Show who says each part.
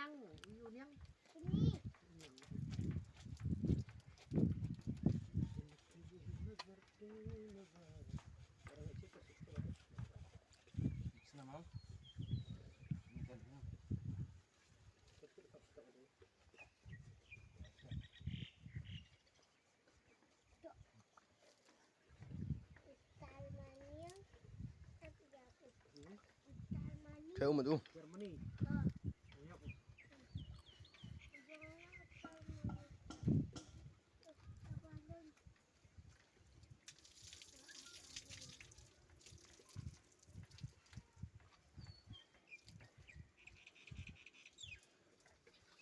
Speaker 1: Yang, yun yang.
Speaker 2: Ini.
Speaker 3: Sana mau? Ini kan.
Speaker 2: Ital maniang. Tapi aku. Ital maniang.
Speaker 4: Theo mà tu.
Speaker 1: Germany.